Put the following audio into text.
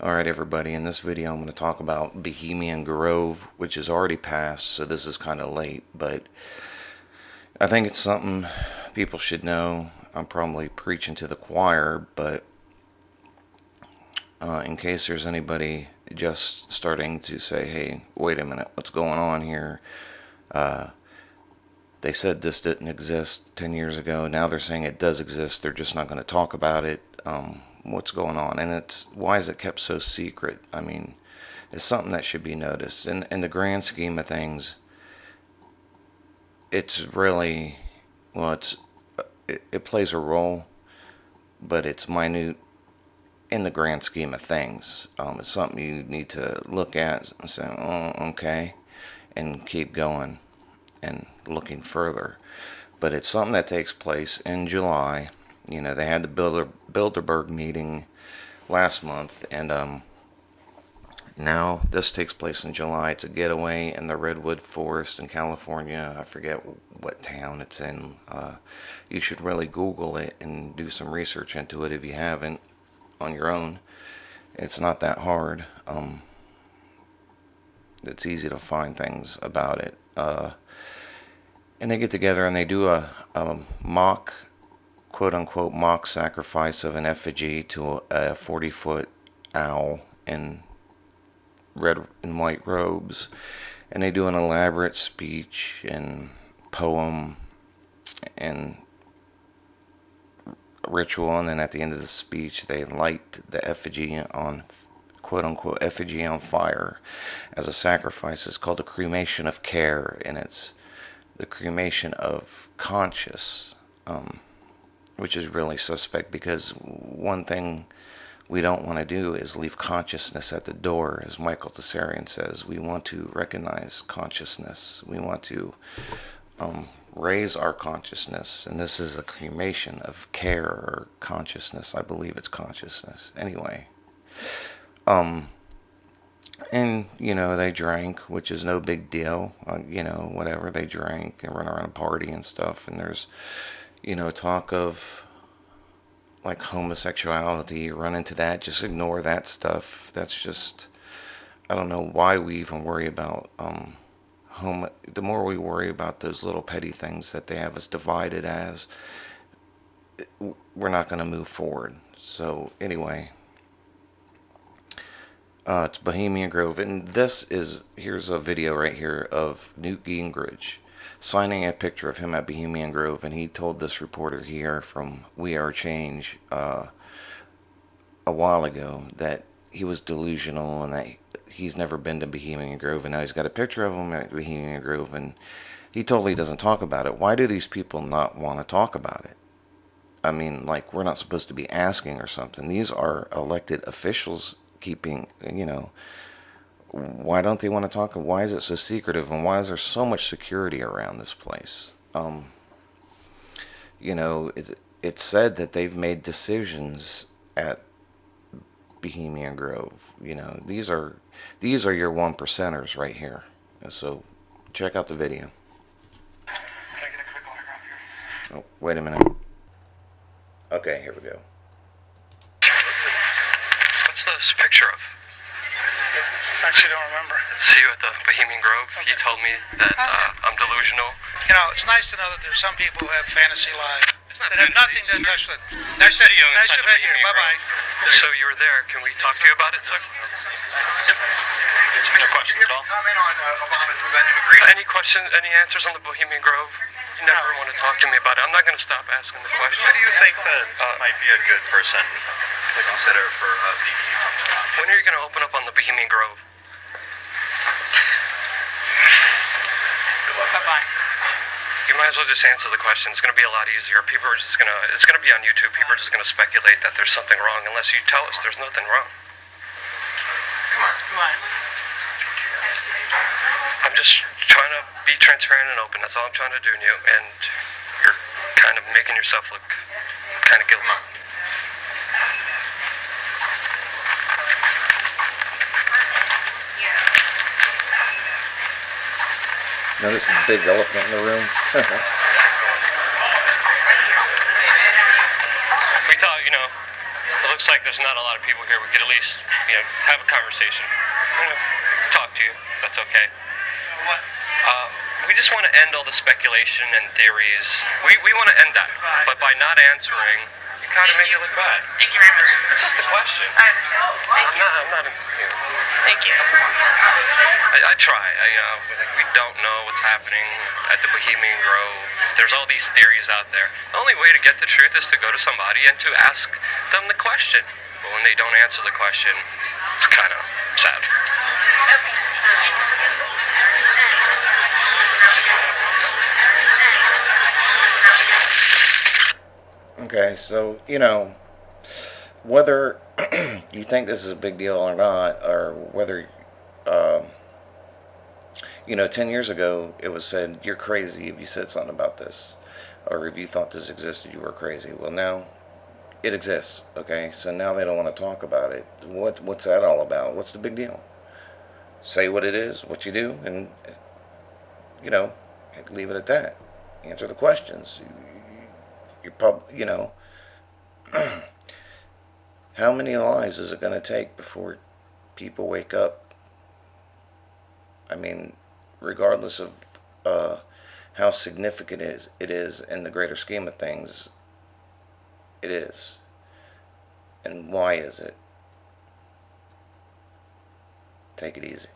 Alright everybody, in this video I'm going to talk about Bohemian Grove, which is already passed, so this is kind of late, but I think it's something people should know. I'm probably preaching to the choir, but in case there's anybody just starting to say, hey, wait a minute, what's going on here? They said this didn't exist 10 years ago. Now they're saying it does exist. They're just not going to talk about it. What's going on? And why is it kept so secret? I mean, it's something that should be noticed. In the grand scheme of things, it's really, well, it plays a role, but it's minute in the grand scheme of things. It's something you need to look at and say, oh, okay, and keep going and looking further. But it's something that takes place in July. You know, they had the Bilderberg meeting last month, and now this takes place in July. It's a getaway in the Redwood Forest in California. I forget what town it's in. You should really Google it and do some research into it if you haven't on your own. It's not that hard. It's easy to find things about it. And they get together and they do a mock, quote-unquote, mock sacrifice of an effigy to a 40-foot owl in red and white robes. And they do an elaborate speech and poem and ritual, and then at the end of the speech they light the effigy on, quote-unquote, effigy on fire as a sacrifice. It's called a cremation of care, and it's the cremation of conscience, which is really suspect, because one thing we don't want to do is leave consciousness at the door. As Michael Tsarian says, we want to recognize consciousness. We want to raise our consciousness, and this is a cremation of care or consciousness. I believe it's consciousness. Anyway, and, you know, they drank, which is no big deal. You know, whatever, they drank and run around a party and stuff. And there's, you know, talk of, like, homosexuality. Run into that. Just ignore that stuff. That's just, I don't know why we even worry about, the more we worry about those little petty things that they have us divided as, we're not going to move forward. So, anyway. It's Bohemian Grove, and here's a video right here of Newt Gingrich signing a picture of him at Bohemian Grove, and he told this reporter here from We Are Change a while ago that he was delusional and that he's never been to Bohemian Grove, and now he's got a picture of him at Bohemian Grove, and he totally doesn't talk about it. Why do these people not want to talk about it? I mean, like, we're not supposed to be asking or something. These are elected officials keeping, you know, why don't they want to talk? Why is it so secretive, and why is there so much security around this place? You know, it's said that they've made decisions at Bohemian Grove. You know, these are your one percenters right here. And so check out the video. Can I get a quick autograph here? Oh, wait a minute. Okay, here we go. What's this picture of? I actually don't remember. See you at the Bohemian Grove. Okay. You told me that I'm delusional. You know, it's nice to know that there's some people who have fantasy lives that have nothing to touch with. Nice to meet you. Nice to meet you. Bye-bye. So you were there. Can we talk to you about it, sir? Yep. Any questions at all? Comment on Obama's preventive agreement. Any answers on the Bohemian Grove? You never want to talk to me about it. I'm not going to stop asking the question. Who do you think that might be a good person to consider for VP? When are you going to open up on the Bohemian Grove? Bye-bye. You might as well just answer the question. It's going to be a lot easier. People are just going to, it's going to be on YouTube. People are just going to speculate that there's something wrong unless you tell us there's nothing wrong. Come on. Come on. I'm just trying to be transparent and open. That's all I'm trying to do, Newt. And you're kind of making yourself look kind of guilty. Come on. Notice the big elephant in the room. We thought, you know, it looks looks like there's not a lot of people here. We could at least, have a conversation. I'm gonna talk to you, if that's okay. What? We just want to end all the speculation and theories. We want to end that. But by not answering, you kind of make it look bad. Thank you very much. It's just a question. I understand. Thank you. I'm not Thank you. I try. We don't know what's happening at the Bohemian Grove. There's all these theories out there. The only way to get the truth is to go to somebody and to ask them the question. But when they don't answer the question, it's kind of sad. Okay, so, whether you think this is a big deal or not, or whether, 10 years ago it was said, you're crazy if you said something about this, or if you thought this existed, you were crazy. Well, now it exists, okay? So now they don't want to talk about it. What's that all about? What's the big deal? Say what it is, what you do, and, leave it at that. Answer the questions. How many lives is it going to take before people wake up? I mean, regardless of how significant it is in the greater scheme of things, it is. And why is it? Take it easy.